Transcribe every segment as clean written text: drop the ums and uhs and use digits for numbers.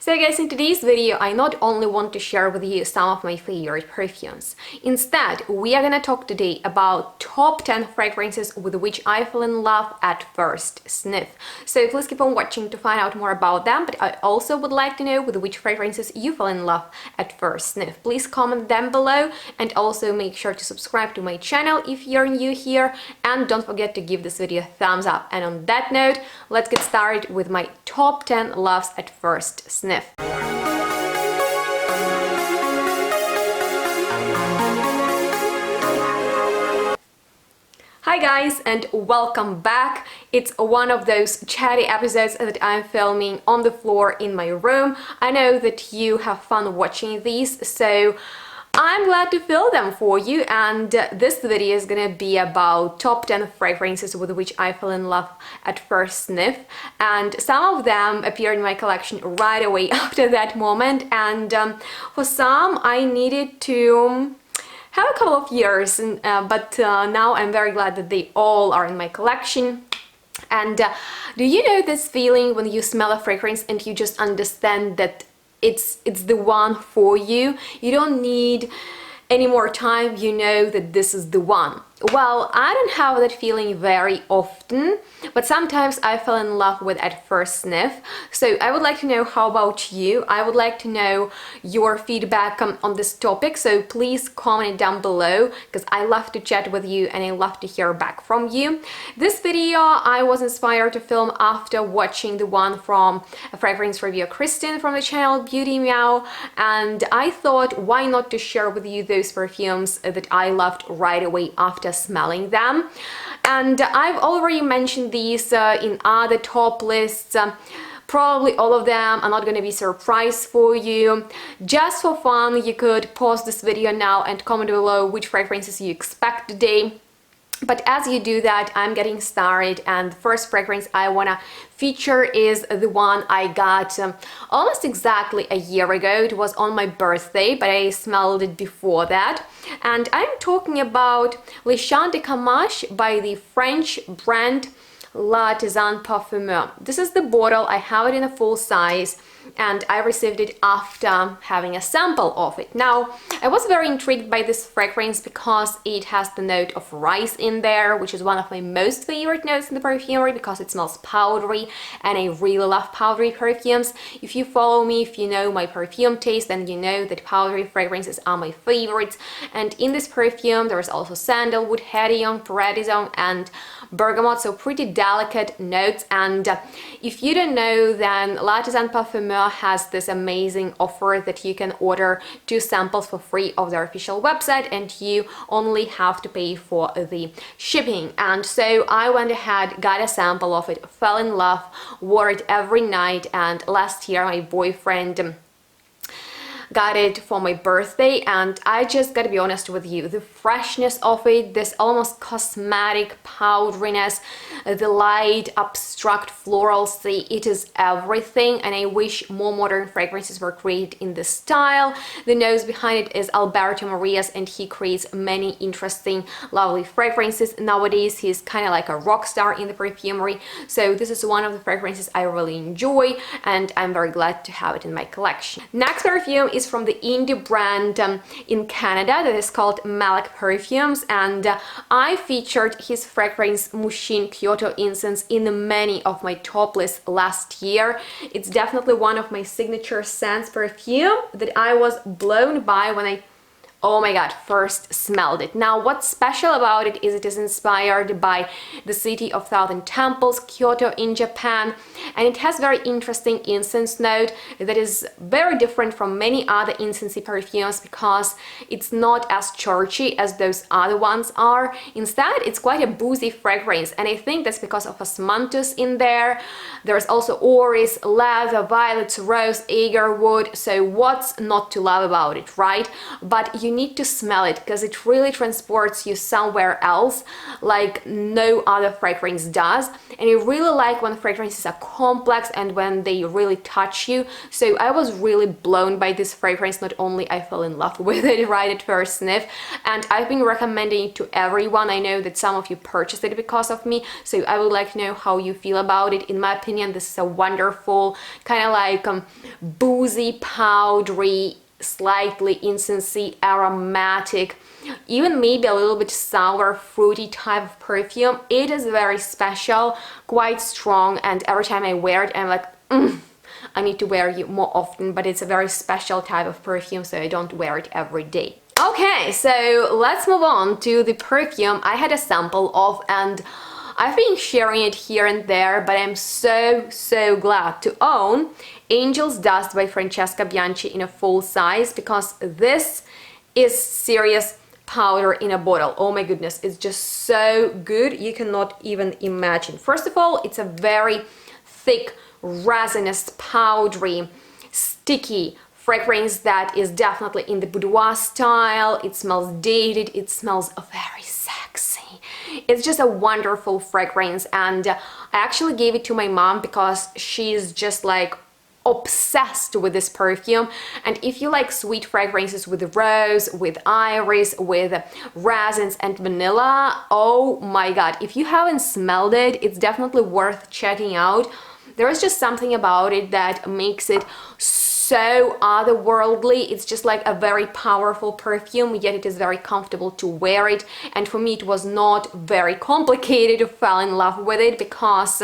So guys, in today's video, I not only want to share with you some of my favorite perfumes. Instead, we are gonna talk today about top 10 fragrances with which I fell in love at first sniff. So please keep on watching to find out more about them, but I also would like to know with which fragrances you fell in love at first sniff. Please comment them below and also make sure to subscribe to my channel if you're new here, and don't forget to give this video a thumbs up. And on that note, let's get started with my top 10 loves at first sniff. Hi guys, and welcome back. It's one of those chatty episodes that I'm filming on the floor in my room. I know that you have fun watching these, so I'm glad to film them for you, and this video is gonna be about top 10 fragrances with which I fell in love at first sniff, and some of them appeared in my collection right away after that moment, and for some I needed to have a couple of years, but now I'm very glad that they all are in my collection. And do you know this feeling when you smell a fragrance and you just understand that it's the one for you? You don't need any more time, you know that this is the one. Well, I don't have that feeling very often, but sometimes I fell in love with at first sniff. So I would like to know, how about you? I would like to know your feedback on this topic, so please comment it down below, because I love to chat with you and I love to hear back from you. This video I was inspired to film after watching the one from a fragrance reviewer Kristen from the channel Beauty Meow, and I thought, why not to share with you those perfumes that I loved right away after smelling them. And I've already mentioned these in other top lists. Probably all of them are not going to be a surprise for you. Just for fun, you could pause this video now and comment below which fragrances you expect today. But as you do that, I'm getting started, and the first fragrance I wanna feature is the one I got almost exactly a year ago. It was on my birthday, but I smelled it before that. And I'm talking about Les Champs de Camache by the French brand L'Artisan Parfumeur. This is the bottle. I have it in a full size, and I received it after having a sample of it. Now, I was very intrigued by this fragrance because it has the note of rice in there, which is one of my most favorite notes in the perfumery because it smells powdery, and I really love powdery perfumes. If you follow me, if you know my perfume taste, then you know that powdery fragrances are my favorites. And in this perfume, there is also sandalwood, hédion, paradisone, and bergamot, so pretty delicate notes. And if you don't know, then L'Artisan Parfumeur has this amazing offer that you can order 2 samples for free of their official website, and you only have to pay for the shipping. And so I went ahead, got a sample of it, fell in love, wore it every night, and last year my boyfriend got it for my birthday, and I just gotta be honest with you, the freshness of it, this almost cosmetic powderiness, the light abstract florality, it is everything, and I wish more modern fragrances were created in this style. The nose behind it is Alberto Marias, and he creates many interesting, lovely fragrances. Nowadays he's kind of like a rock star in the perfumery, so this is one of the fragrances I really enjoy, and I'm very glad to have it in my collection. Next perfume is from the indie brand in Canada that is called Malak Perfumes, and I featured his fragrance Mushin Kyoto Incense in many of my top lists last year. It's definitely one of my signature scents perfume that I was blown by when I, oh my god, first smelled it. Now, what's special about it is it is inspired by the city of thousand temples, Kyoto in Japan, and it has very interesting incense note that is very different from many other incensey perfumes because it's not as churchy as those other ones are. Instead, it's quite a boozy fragrance, and I think that's because of osmanthus in there. There's also orris, leather, violets, rose, agar wood, so what's not to love about it, right? But you you need to smell it because it really transports you somewhere else like no other fragrance does. And I really like when fragrances are complex and when they really touch you. So I was really blown by this fragrance. Not only I fell in love with it right at first sniff, and I've been recommending it to everyone. I know that some of you purchased it because of me, so I would like to know how you feel about it. In my opinion, this is a wonderful kind of like boozy, powdery, slightly incensey, aromatic, even maybe a little bit sour, fruity type of perfume. It is very special, quite strong, and every time I wear it, I'm like, I need to wear it more often, but it's a very special type of perfume, so I don't wear it every day. Okay, so let's move on to the perfume I had a sample of, and I've been sharing it here and there, but I'm so glad to own Angel's Dust by Francesca Bianchi in a full size, because this is serious powder in a bottle. Oh my goodness, it's just so good, you cannot even imagine. First of all, it's a very thick, resinous, powdery, sticky fragrance that is definitely in the boudoir style. It smells dated, it smells very sexy. It's just a wonderful fragrance, and I actually gave it to my mom because she's just like obsessed with this perfume. And if you like sweet fragrances with rose, with iris, with resins and vanilla, oh my god, if you haven't smelled it, it's definitely worth checking out. There is just something about it that makes it so otherworldly. It's just like a very powerful perfume, yet it is very comfortable to wear it. And for me, it was not very complicated to fall in love with it because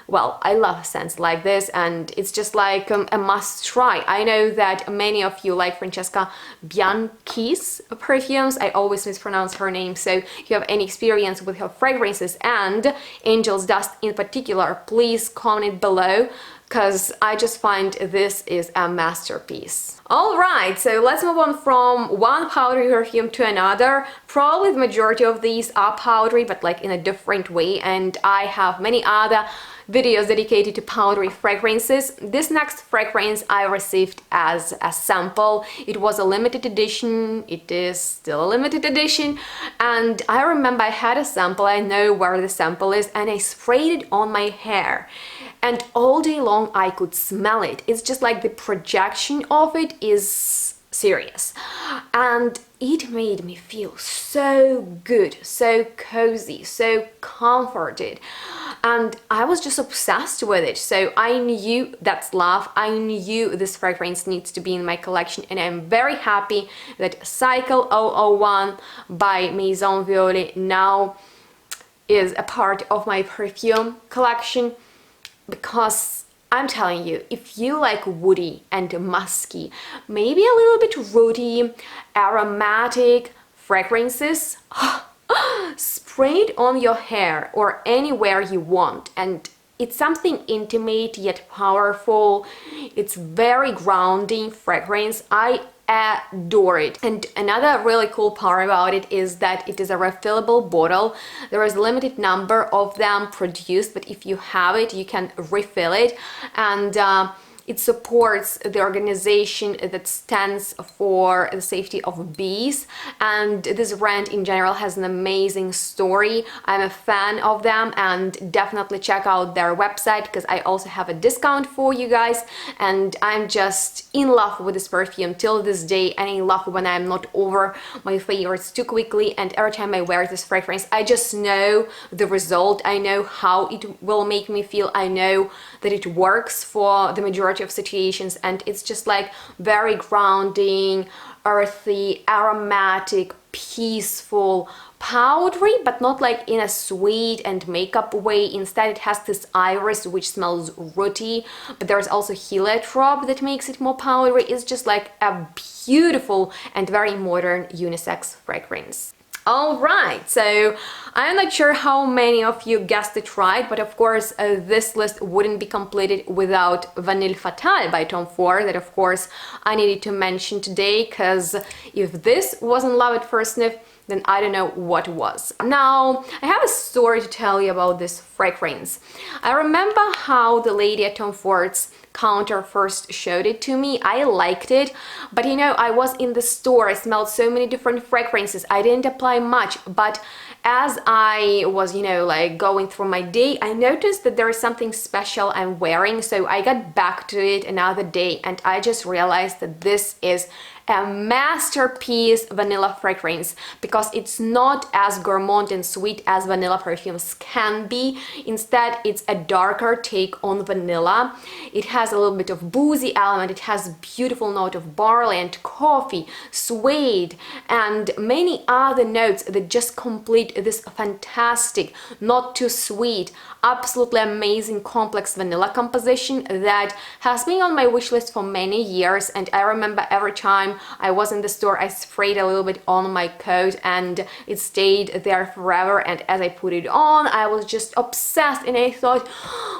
well, I love scents like this, and it's just like a must try. I know that many of you like Francesca Bianchi's perfumes. I always mispronounce her name, so if you have any experience with her fragrances and Angel's Dust in particular, please comment below, because I just find this is a masterpiece. Alright, so let's move on from one powdery perfume to another. Probably the majority of these are powdery, but like in a different way, and I have many other videos dedicated to powdery fragrances. This next fragrance I received as a sample. It was a limited edition, it is still a limited edition, and I remember I had a sample, I know where the sample is, and I sprayed it on my hair. And all day long I could smell it. It's just like the projection of it is serious. And it made me feel so good, so cozy, so comforted. And I was just obsessed with it. So I knew that's love. I knew this fragrance needs to be in my collection. And I'm very happy that Cycle 001 by Maison Violet now is a part of my perfume collection, because I'm telling you, if you like woody and musky, maybe a little bit rooty, aromatic fragrances, spray it on your hair or anywhere you want, and it's something intimate yet powerful. It's very grounding fragrance. I adore it. And another really cool part about it is that it is a refillable bottle. There is a limited number of them produced, but if you have it, you can refill it. And it supports the organization that stands for the safety of bees, and this brand in general has an amazing story. I'm a fan of them, and definitely check out their website because I also have a discount for you guys, and I'm just in love with this perfume till this day, and I love when I'm not over my favorites too quickly, and every time I wear this fragrance I just know the result. I know how it will make me feel. I know that it works for the majority of situations, and it's just like very grounding, earthy, aromatic, peaceful, powdery, but not like in a sweet and makeup way. Instead, it has this iris which smells rooty, but there's also heliotrope that makes it more powdery. It's just like a beautiful and very modern unisex fragrance. Alright, so I'm not sure how many of you guessed it right, but of course this list wouldn't be completed without Vanille Fatale by Tom Ford, that of course I needed to mention today, because if this wasn't love at first sniff, then I don't know what was. Now, I have a story to tell you about this fragrance. I remember how the lady at Tom Ford's counter first showed it to me. I liked it, but you know, I was in the store, I smelled so many different fragrances, I didn't apply much, but as I was, you know, like going through my day, I noticed that there is something special I'm wearing, so I got back to it another day and I just realized that this is a masterpiece vanilla fragrance, because it's not as gourmand and sweet as vanilla perfumes can be. Instead, it's a darker take on vanilla. It has a little bit of boozy element, it has beautiful note of barley and coffee, suede, and many other notes that just complete this fantastic, not too sweet, absolutely amazing complex vanilla composition that has been on my wish list for many years. And I remember every time I was in the store, I sprayed a little bit on my coat and it stayed there forever. And as I put it on, I was just obsessed and I thought,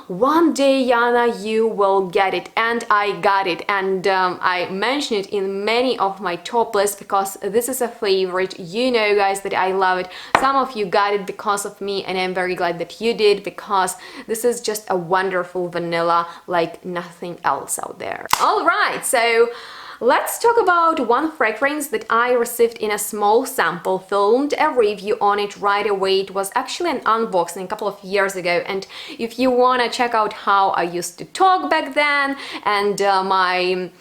one day, Yana, you will get it. And I got it. And I mentioned it in many of my top lists because this is a favorite. You know, guys, that I love it. Some of you got it because of me and I'm very glad that you did, because this is just a wonderful vanilla like nothing else out there. All right, so let's talk about one fragrance that I received in a small sample, filmed a review on it right away. It was actually an unboxing a couple of years ago, and if you want to check out how I used to talk back then and my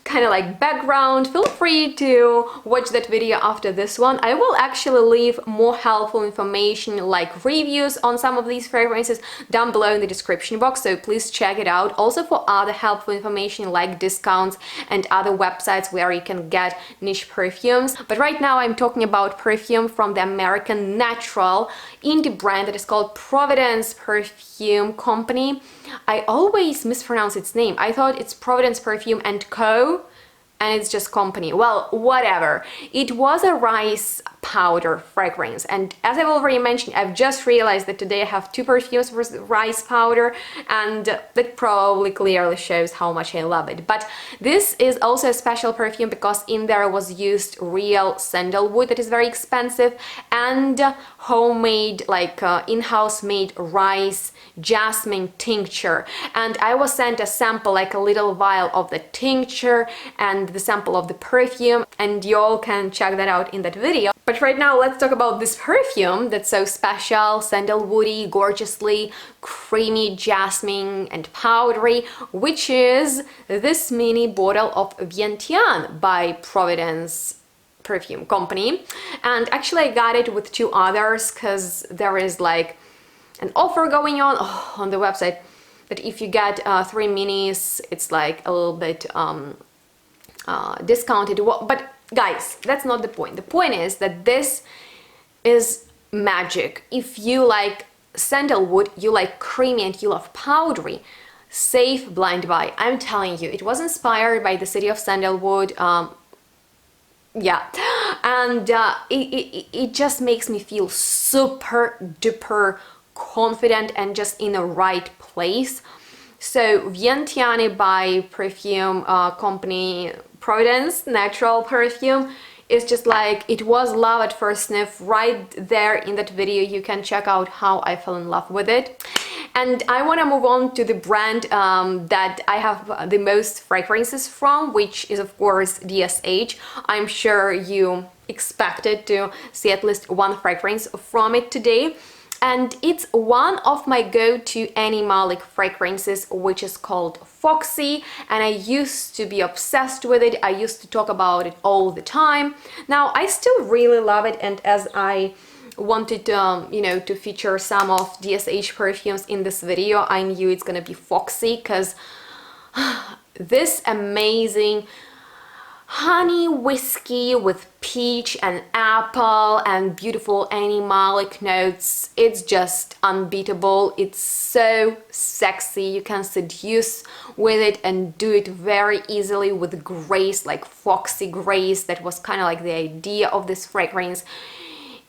kind of like background, feel free to watch that video after this one. I will actually leave more helpful information like reviews on some of these fragrances down below in the description box, so please check it out. Also for other helpful information like discounts and other websites where you can get niche perfumes. But right now I'm talking about perfume from the American natural indie brand that is called Providence Perfume Company. I always mispronounce its name. I thought it's Providence Perfume and Co. and it's just company. Well, whatever. It was a rice powder fragrance, and as I've already mentioned, I've just realized that today I have two perfumes with rice powder, and that probably clearly shows how much I love it. But this is also a special perfume because in there was used real sandalwood that is very expensive, and homemade, like in-house made rice jasmine tincture. And I was sent a sample, like a little vial of the tincture and the sample of the perfume, and y'all can check that out in that video. But right now let's talk about this perfume that's so special, sandalwoody, gorgeously creamy, jasmine and powdery, which is this mini bottle of Vientiane by Providence Perfume Company. And actually I got it with two others because there is like an offer going on the website that if you get 3 minis, it's like a little bit discounted. But guys, that's not the point. The point is that this is magic. If you like sandalwood, you like creamy, and you love powdery, safe blind buy. I'm telling you, it was inspired by the city of sandalwood. Yeah, and it just makes me feel super duper confident and just in the right place. So Vientiane by Perfume Company, Providence Natural Perfume, is just like, it was love at first sniff. Right there in that video you can check out how I fell in love with it. And I want to move on to the brand that I have the most fragrances from, which is of course DSH. I'm sure you expected to see at least one fragrance from it today. And it's one of my go-to animalic fragrances, which is called Foxy, and I used to be obsessed with it. I used to talk about it all the time. Now I still really love it, and as I wanted you know, to feature some of DSH perfumes in this video, I knew it's gonna be Foxy, because this amazing honey whiskey with peach and apple and beautiful animalic notes, it's just unbeatable. It's so sexy. You can seduce with it and do it very easily with grace, like foxy grace. That was kind of like the idea of this fragrance.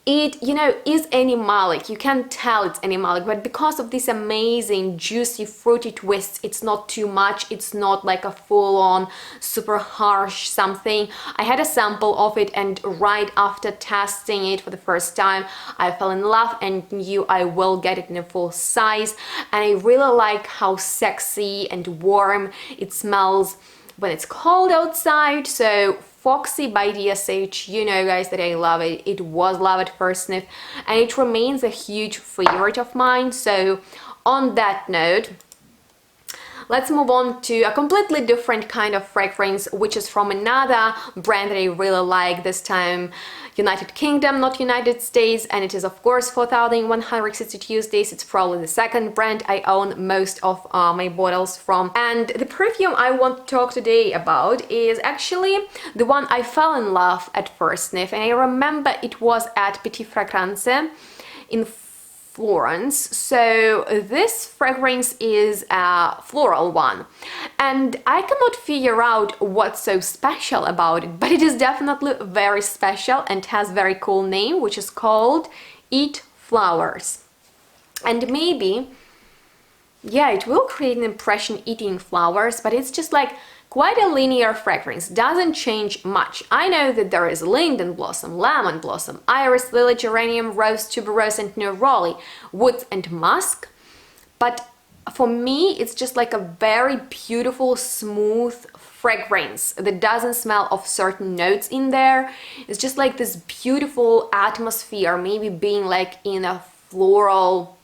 it, you know, is animalic. You can tell it's animalic, but because of this amazing juicy fruity twist, it's not too much. It's not like a full-on super harsh something. I had a sample of it, and right after testing it for the first time, I fell in love and knew I will get it in a full size. And I really like how sexy and warm it smells when it's cold outside. So Foxy by DSH, you know guys that I love it. It was love at first sniff, and it remains a huge favorite of mine. So on that note, let's move on to a completely different kind of fragrance, which is from another brand that I really like, this time United Kingdom, not United States, and it is of course 4160 Tuesdays. It's probably the second brand I own most of my bottles from. And the perfume I want to talk today about is actually the one I fell in love at first sniff, and I remember it was at Petit Fragrance in Florence. So this fragrance is a floral one, and I cannot figure out what's so special about it, but it is definitely very special and has very cool name, which is called Eat Flowers. And maybe, yeah, it will create an impression eating flowers, but it's just like quite a linear fragrance, doesn't change much. I know that there is linden blossom, lemon blossom, iris, lily, geranium, rose, tuberose, and neroli, wood and musk. But for me, it's just like a very beautiful, smooth fragrance that doesn't smell of certain notes in there. It's just like this beautiful atmosphere, maybe being like in a floral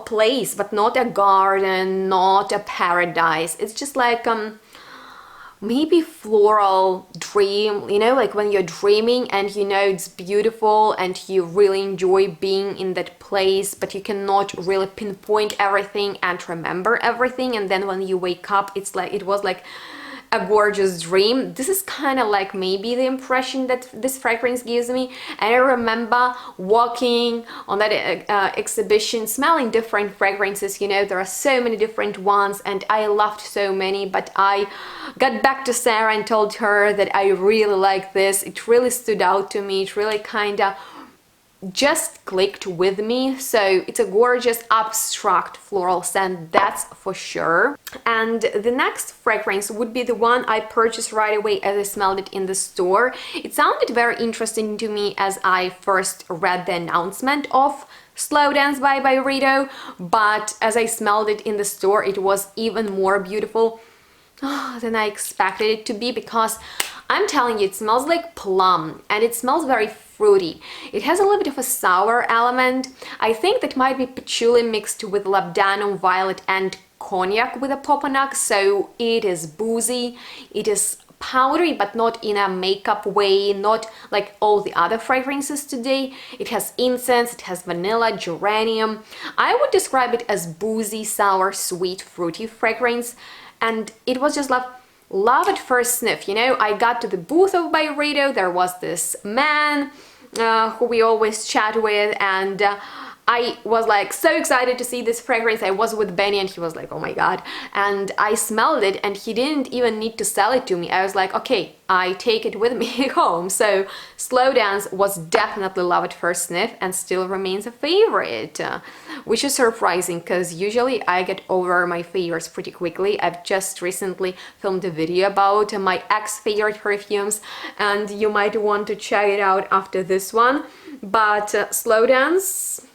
place, but not a garden, not a paradise. It's just like maybe floral dream, you know, like when you're dreaming and you know it's beautiful and you really enjoy being in that place, but you cannot really pinpoint everything and remember everything, and then when you wake up, it's like it was like a gorgeous dream. This is kind of like maybe the impression that this fragrance gives me. And I remember walking on that exhibition, smelling different fragrances, you know, there are so many different ones and I loved so many, but I got back to Sarah and told her that I really like this. It really stood out to me. It really kind of just clicked with me. So it's a gorgeous abstract floral scent, that's for sure. And the next fragrance would be the one I purchased right away as I smelled it in the store. It sounded very interesting to me as I first read the announcement of Slow Dance by Byredo, but as I smelled it in the store, it was even more beautiful than I expected it to be, because I'm telling you, it smells like plum and it smells very fruity. It has a little bit of a sour element. I think that might be patchouli mixed with labdanum, violet, and cognac with a popanac, so it is boozy. It is powdery, but not in a makeup way, not like all the other fragrances today. It has incense, it has vanilla, geranium. I would describe it as boozy, sour, sweet, fruity fragrance, and it was just love at first sniff. You know, I got to the booth of Byredo, there was this man who we always chat with, and I was like so excited to see this fragrance. I was with Benny and he was like, oh my god, and I smelled it and he didn't even need to sell it to me. I was like, okay, I take it with me home. So Slow Dance was definitely love at first sniff and still remains a favorite, which is surprising because usually I get over my favorites pretty quickly. I've just recently filmed a video about my ex-favorite perfumes and you might want to check it out after this one. But Slow Dance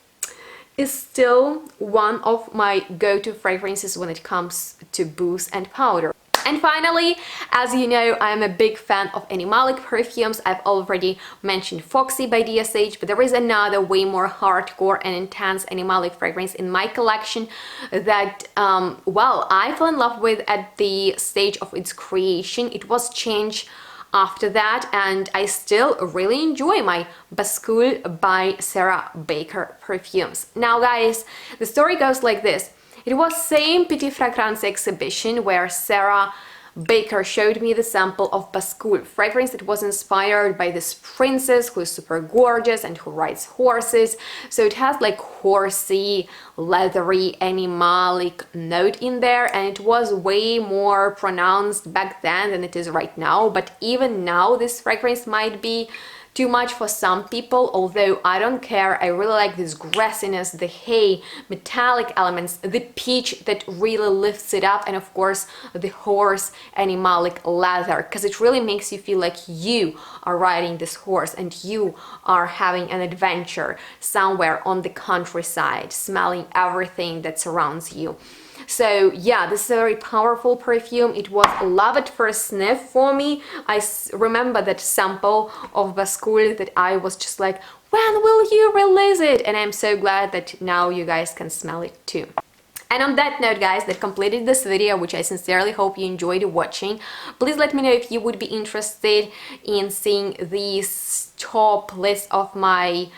is still one of my go-to fragrances when it comes to booze and powder. And finally, as you know, I'm a big fan of animalic perfumes. I've already mentioned Foxy by DSH, but there is another way more hardcore and intense animalic fragrance in my collection that, well, I fell in love with at the stage of its creation. It was changed after that, and I still really enjoy my Bascule by Sarah Baker perfumes. Now guys, the story goes like this. It was same Petit Fragrance exhibition where Sarah Baker showed me the sample of Bascule fragrance that was inspired by this princess who is super gorgeous and who rides horses. So it has like horsey, leathery, animalic note in there, and it was way more pronounced back then than it is right now. But even now this fragrance might be too much for some people, although I don't care. I really like this grassiness, the hay, metallic elements, the peach that really lifts it up, and of course the horse animalic leather, because it really makes you feel like you are riding this horse and you are having an adventure somewhere on the countryside, smelling everything that surrounds you. So yeah, this is a very powerful perfume. It was love at first sniff for me. I remember that sample of Bascule that I was just like, when will you release it? And I'm so glad that now you guys can smell it too. And on that note, guys, that completed this video, which I sincerely hope you enjoyed watching. Please let me know if you would be interested in seeing this top list of my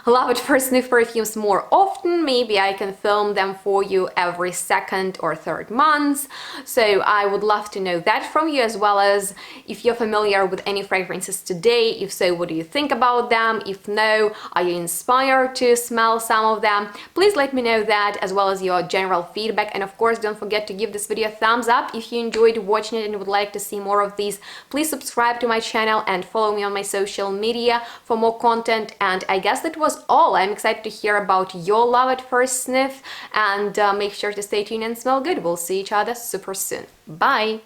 love at first sniff perfumes more often. Maybe I can film them for you every second or third month. So I would love to know that from you, as well as if you're familiar with any fragrances today. If so, what do you think about them? If no, are you inspired to smell some of them? Please let me know that, as well as your general feedback. And of course, don't forget to give this video a thumbs up if you enjoyed watching it and would like to see more of these. Please subscribe to my channel and follow me on my social media for more content. And I guess that was all. I'm excited to hear about your love at first sniff, and make sure to stay tuned and smell good. We'll see each other super soon. Bye!